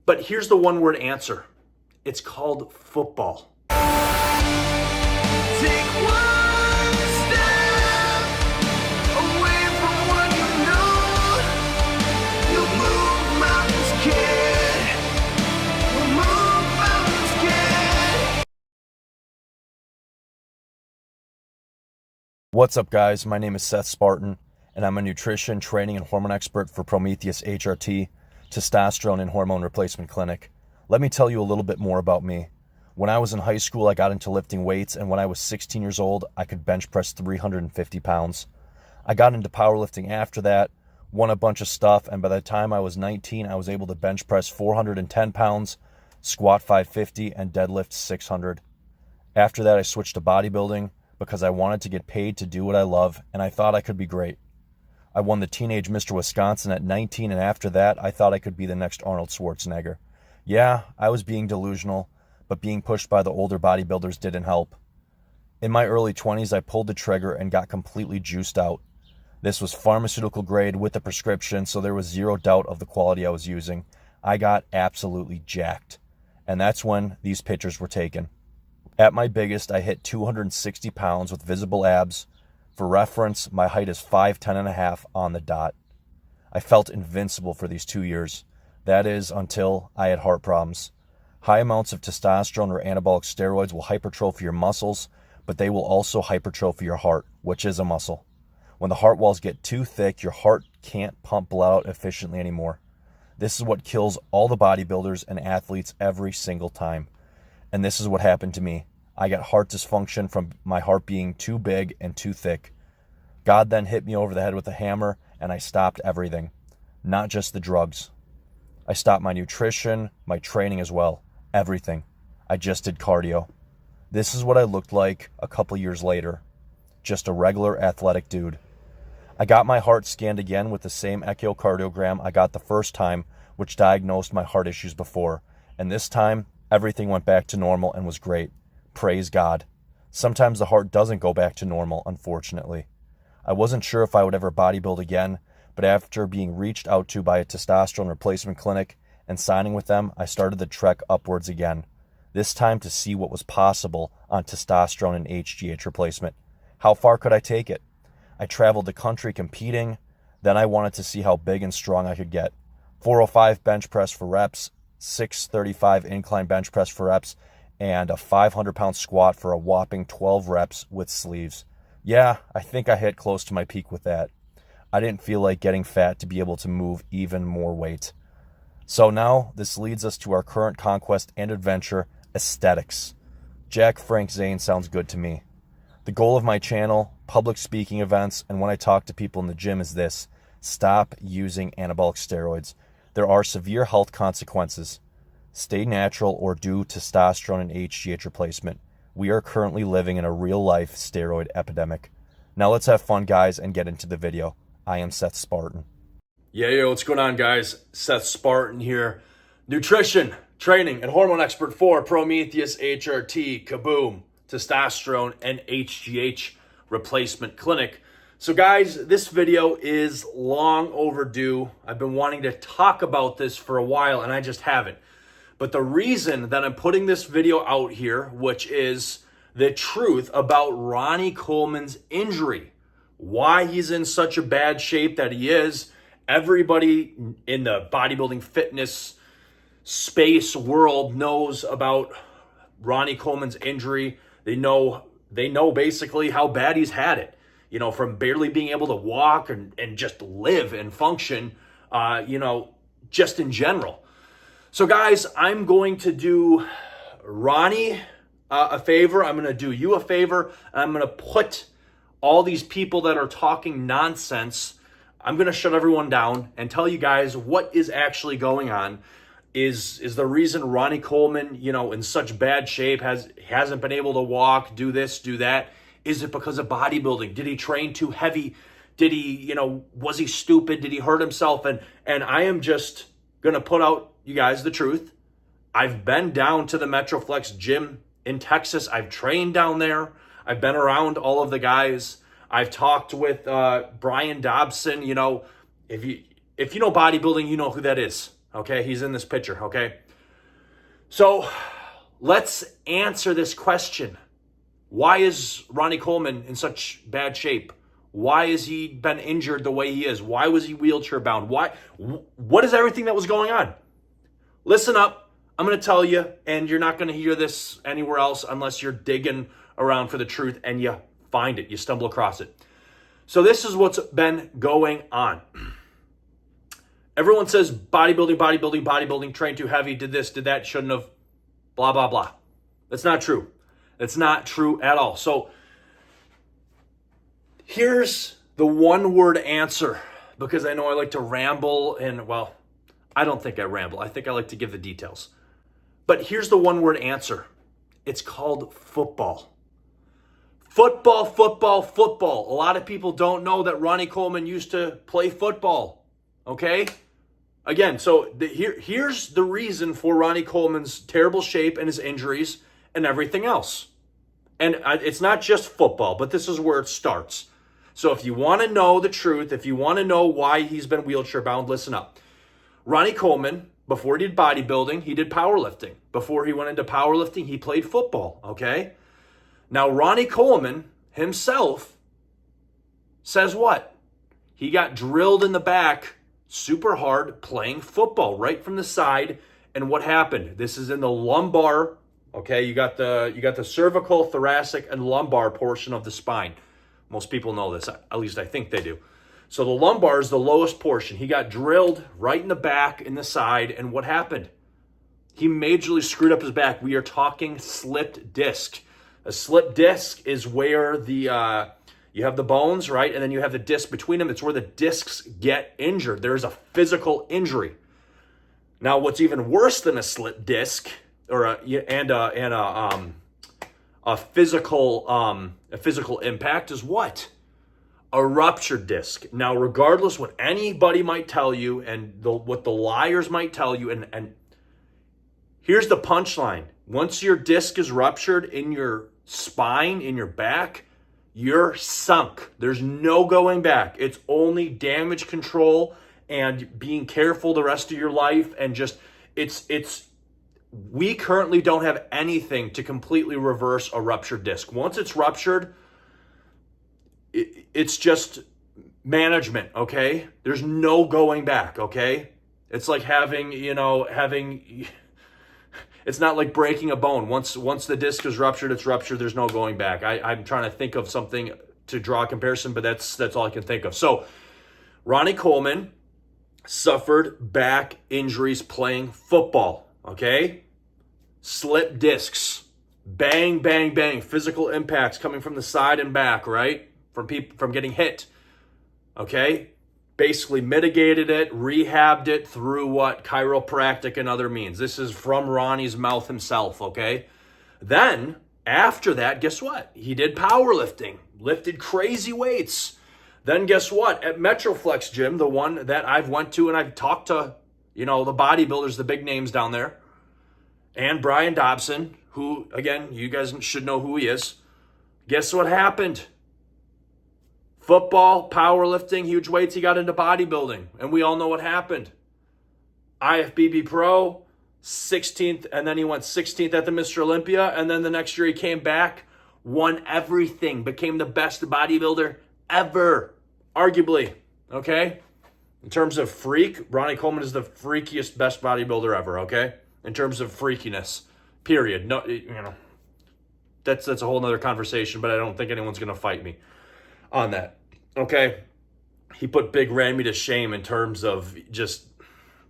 But here's the one word answer. It's called football. Take one step away from what you know. You'll move mountains, kid. You'll move mountains, kid. What's up, guys? My name is Seth Spartan, and I'm a nutrition, training, and hormone expert for Prometheus HRT, Testosterone and Hormone Replacement Clinic. Let me tell you a little bit more about me. When I was in high school, I got into lifting weights, and when I was 16 years old, I could bench press 350 pounds. I got into powerlifting after that, won a bunch of stuff, and by the time I was 19, I was able to bench press 410 pounds, squat 550, and deadlift 600. After that, I switched to bodybuilding because I wanted to get paid to do what I love, and I thought I could be great. I won the Teenage Mr. Wisconsin at 19, and after that, I thought I could be the next Arnold Schwarzenegger. Yeah, I was being delusional, but being pushed by the older bodybuilders didn't help. In my early 20s, I pulled the trigger and got completely juiced out. This was pharmaceutical grade with a prescription, so there was zero doubt of the quality I was using. I got absolutely jacked, and that's when these pictures were taken. At my biggest, I hit 260 pounds with visible abs. For reference, my height is 5'10 and a half on the dot. I felt invincible for these 2 years. That is, until I had heart problems. High amounts of testosterone or anabolic steroids will hypertrophy your muscles, but they will also hypertrophy your heart, which is a muscle. When the heart walls get too thick, your heart can't pump blood out efficiently anymore. This is what kills all the bodybuilders and athletes every single time. And this is what happened to me. I got heart dysfunction from my heart being too big and too thick. God then hit me over the head with a hammer, and I stopped everything, not just the drugs. I stopped my nutrition, my training as well, everything. I just did cardio. This is what I looked like a couple years later. Just a regular athletic dude. I got my heart scanned again with the same echocardiogram I got the first time, which diagnosed my heart issues before, and this time, everything went back to normal and was great. Praise God. Sometimes the heart doesn't go back to normal, unfortunately. I wasn't sure if I would ever bodybuild again, but after being reached out to by a testosterone replacement clinic and signing with them, I started the trek upwards again. This time to see what was possible on testosterone and HGH replacement. How far could I take it? I traveled the country competing. Then I wanted to see how big and strong I could get. 405 bench press for reps, 635 incline bench press for reps, and a 500-pound squat for a whopping 12 reps with sleeves. Yeah, I think I hit close to my peak with that. I didn't feel like getting fat to be able to move even more weight. So now this leads us to our current conquest and adventure, aesthetics. Jack Frank Zane sounds good to me. The goal of my channel, public speaking events, and when I talk to people in the gym is this: stop using anabolic steroids. There are severe health consequences. Stay natural or do testosterone and HGH replacement. We are currently living in a real-life steroid epidemic. Now let's have fun, guys, and get into the video. I am Seth Spartan. Yo, what's going on, guys? Seth Spartan here. Nutrition, training, and hormone expert for Prometheus HRT, Kaboom, Testosterone and HGH Replacement Clinic. So guys, this video is long overdue. I've been wanting to talk about this for a while, and I just haven't. But the reason that I'm putting this video out here, which is the truth about Ronnie Coleman's injury, why he's in such a bad shape that he is. Everybody in the bodybuilding fitness space world knows about Ronnie Coleman's injury. They know basically how bad he's had it. You know, from barely being able to walk and just live and function, just in general. So guys, I'm going to do Ronnie a favor. I'm going to do you a favor. And I'm going to put all these people that are talking nonsense, I'm going to shut everyone down and tell you guys what is actually going on. Is the reason Ronnie Coleman, in such bad shape, hasn't been able to walk, do this, do that? Is it because of bodybuilding? Did he train too heavy? Did he, was he stupid? Did he hurt himself? And I am just going to put out you guys the truth. I've been down to the Metroflex gym in Texas. I've trained down there. I've been around all of the guys. I've talked with Brian Dobson. If you know bodybuilding, you know who that is. Okay, he's in this picture, okay? So let's answer this question. Why is Ronnie Coleman in such bad shape? Why has he been injured the way he is? Why was he wheelchair bound? What is everything that was going on? Listen up. I'm going to tell you, and you're not going to hear this anywhere else unless you're digging around for the truth and you find it, you stumble across it. So this is what's been going on. Everyone says bodybuilding, train too heavy, did this, did that, shouldn't have, blah, blah, blah. That's not true. That's not true at all. So here's the one-word answer, because I know I like to ramble, and, well, I don't think I ramble. I think I like to give the details. But here's the one-word answer. It's called football. Football. A lot of people don't know that Ronnie Coleman used to play football, okay? Again, so here's the reason for Ronnie Coleman's terrible shape and his injuries and everything else. And it's not just football, but this is where it starts. So if you want to know the truth, if you want to know why he's been wheelchair bound, listen up. Ronnie Coleman, before he did bodybuilding, he did powerlifting. Before he went into powerlifting, he played football, okay? Now, Ronnie Coleman himself says what? He got drilled in the back super hard playing football right from the side. And what happened? This is in the lumbar, okay? You got the cervical, thoracic, and lumbar portion of the spine. Most people know this, at least I think they do. So the lumbar is the lowest portion. He got drilled right in the back, in the side, and what happened? He majorly screwed up his back. We are talking slipped disc. A slipped disc is where you have the bones, right? And then you have the disc between them. It's where the discs get injured. There's a physical injury. Now, what's even worse than a slipped disc or a physical impact is what? A ruptured disc. Now, regardless what anybody might tell you and what the liars might tell you, and here's the punchline. Once your disc is ruptured in your spine, in your back, you're sunk. There's no going back. It's only damage control and being careful the rest of your life, and just we currently don't have anything to completely reverse a ruptured disc. Once it's ruptured, it's just management, okay? There's no going back, okay? It's like having it's not like breaking a bone. Once the disc is ruptured, it's ruptured. There's no going back. I'm trying to think of something to draw a comparison, but that's all I can think of. So Ronnie Coleman suffered back injuries playing football, okay? Slip discs, bang, bang, bang, physical impacts coming from the side and back, right? From getting hit, okay? Basically mitigated it, rehabbed it through what? Chiropractic and other means. This is from Ronnie's mouth himself, okay? Then, after that, guess what? He did powerlifting, lifted crazy weights. Then guess what? At Metroflex Gym, the one that I've went to and I've talked to, the bodybuilders, the big names down there, and Brian Dobson, who, again, you guys should know who he is. Guess what happened? Football, powerlifting, huge weights, he got into bodybuilding. And we all know what happened. IFBB Pro, 16th, and then he went 16th at the Mr. Olympia, and then the next year he came back, won everything, became the best bodybuilder ever, arguably, okay? In terms of freak, Ronnie Coleman is the freakiest, best bodybuilder ever, okay? In terms of freakiness, period. No, that's a whole nother conversation, but I don't think anyone's going to fight me on that, okay? He put Big Ramy to shame in terms of just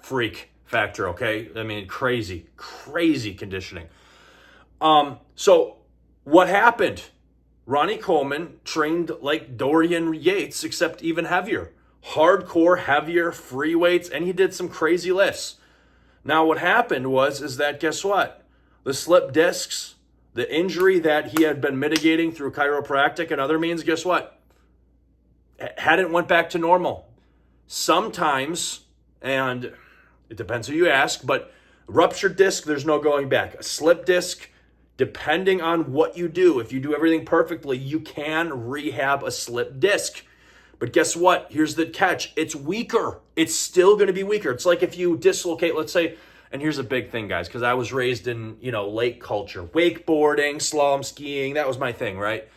freak factor, okay? I mean, crazy conditioning. So what happened? Ronnie Coleman trained like Dorian Yates, except even heavier. Hardcore, heavier, free weights, and he did some crazy lifts. Now what happened is that, guess what? The slip discs, the injury that he had been mitigating through chiropractic and other means, guess what? Hadn't went back to normal. Sometimes, and it depends who you ask, but ruptured disc, there's no going back. A slip disc, depending on what you do, if you do everything perfectly, you can rehab a slip disc. But guess what? Here's the catch. It's weaker. It's still going to be weaker. It's like if you dislocate, let's say, and here's a big thing, guys, because I was raised in, lake culture. Wakeboarding, slalom skiing, that was my thing, right?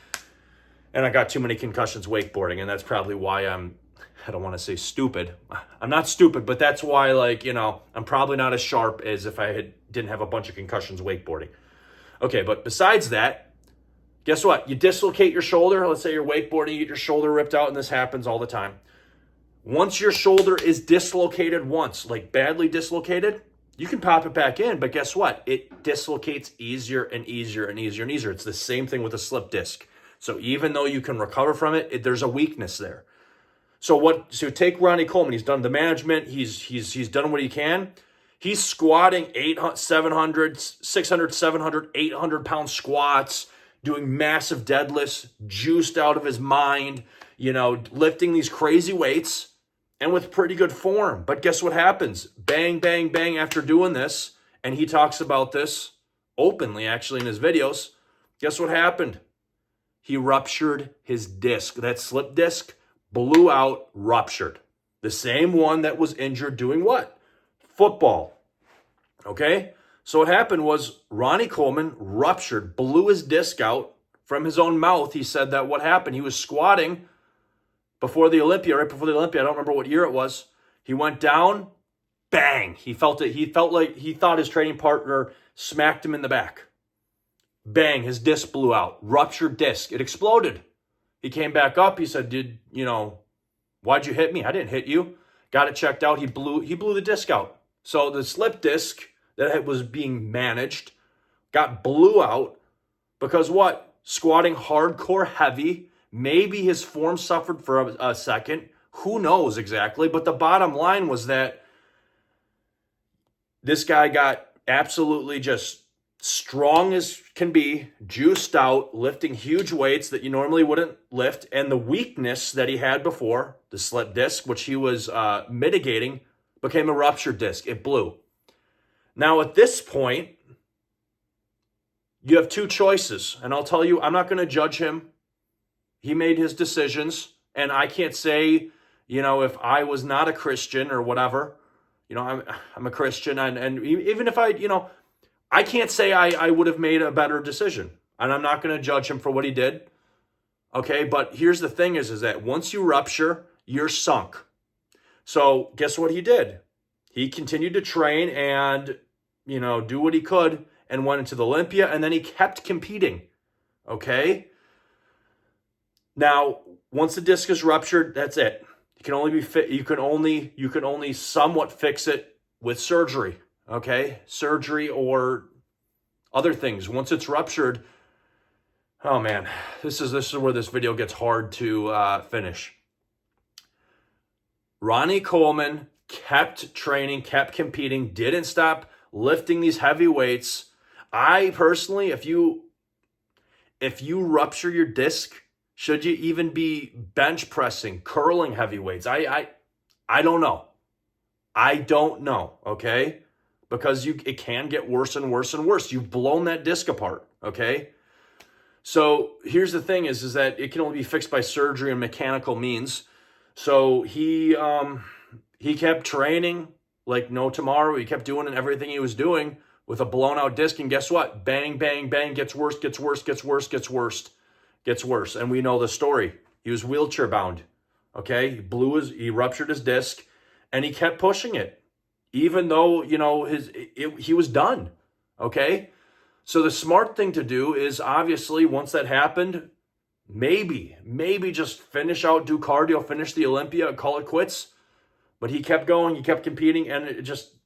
And I got too many concussions wakeboarding, and that's probably why I don't want to say stupid. I'm not stupid, but that's why, I'm probably not as sharp as if I didn't have a bunch of concussions wakeboarding. Okay, but besides that, guess what? You dislocate your shoulder. Let's say you're wakeboarding, you get your shoulder ripped out, and this happens all the time. Once your shoulder is dislocated once, like badly dislocated, you can pop it back in, but guess what? It dislocates easier and easier and easier and easier. It's the same thing with a slip disc. So even though you can recover from it, there's a weakness there. So take Ronnie Coleman. He's done the management. He's done what he can. He's squatting 700, 600, 700, 800 pound squats, doing massive deadlifts, juiced out of his mind, lifting these crazy weights and with pretty good form. But guess what happens? Bang, bang, bang after doing this. And he talks about this openly, actually, in his videos. Guess what happened? He ruptured his disc. That slip disc blew out, ruptured. The same one that was injured doing what? Football. Okay? So what happened was Ronnie Coleman ruptured, blew his disc out from his own mouth. He said that what happened, he was squatting before the Olympia, right before the Olympia. I don't remember what year it was. He went down, bang. He felt it. He felt like he thought his training partner smacked him in the back. Bang, his disc blew out. Ruptured disc. It exploded. He came back up. He said, why'd you hit me? I didn't hit you. Got it checked out. He blew the disc out. So the slip disc that was being managed blew out because what? Squatting hardcore heavy. Maybe his form suffered for a second. Who knows exactly? But the bottom line was that this guy got absolutely just strong as can be, juiced out, lifting huge weights that you normally wouldn't lift. And the weakness that he had before, the slip disc, which he was mitigating, became a ruptured disc. It blew. Now, at this point, you have two choices. And I'll tell you, I'm not going to judge him. He made his decisions. And I can't say, if I was not a Christian or whatever, I'm a Christian. And even if I can't say I would have made a better decision. And I'm not going to judge him for what he did. Okay, but here's the thing is that once you rupture, you're sunk. So guess what he did? He continued to train and, do what he could and went into the Olympia, and then he kept competing. Okay? Now, once the disc is ruptured, that's it. It can only be you can only somewhat fix it with surgery. Okay? Surgery or other things. Once it's ruptured, oh man, this is where this video gets hard to finish. Ronnie Coleman kept training, kept competing, didn't stop lifting these heavy weights. I personally, if you rupture your disc, should you even be bench pressing, curling heavy weights? I don't know. I don't know, okay? Because it can get worse and worse and worse. You've blown that disc apart, okay? So here's the thing is that it can only be fixed by surgery and mechanical means. So he kept training like no tomorrow. He kept doing everything he was doing with a blown out disc. And guess what? Bang, bang, bang, gets worse, gets worse, gets worse, gets worse, gets worse. And we know the story. He was wheelchair bound, okay? He ruptured his disc and he kept pushing it. Even though, he was done, okay? So the smart thing to do is obviously once that happened, maybe just finish out, do cardio, finish the Olympia, call it quits. But he kept going, he kept competing, and it just,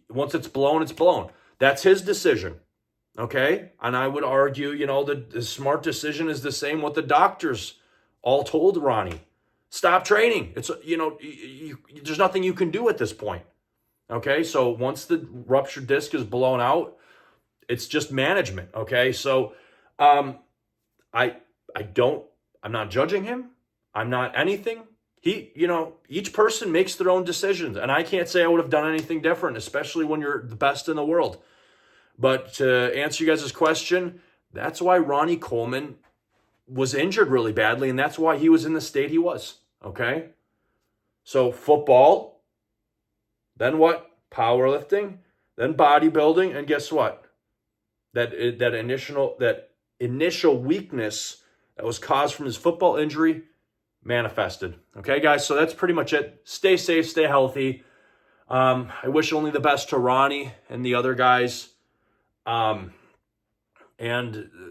once it's blown, it's blown. That's his decision, okay? And I would argue, the smart decision is the same what the doctors all told Ronnie. Stop training. It's, there's nothing you can do at this point. Okay, so once the ruptured disc is blown out, it's just management, okay? So I'm not judging him. I'm not anything. Each person makes their own decisions, and I can't say I would have done anything different, especially when you're the best in the world. But to answer you guys' question, that's why Ronnie Coleman was injured really badly, and that's why he was in the state he was, Okay? So football, then what? Powerlifting, then bodybuilding, and guess what? That initial weakness that was caused from his football injury manifested. Okay, guys, so that's pretty much it. Stay safe, stay healthy. I wish only the best to Ronnie and the other guys. And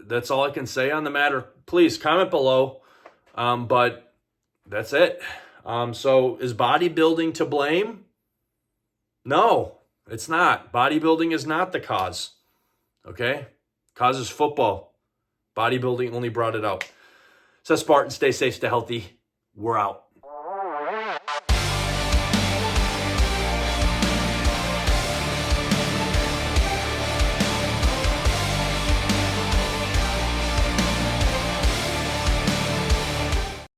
that's all I can say on the matter. Please comment below. But that's it. So is bodybuilding to blame? No, it's not. Bodybuilding is not the cause. Okay? Cause is football. Bodybuilding only brought it out. So Spartan, stay safe, stay healthy. We're out.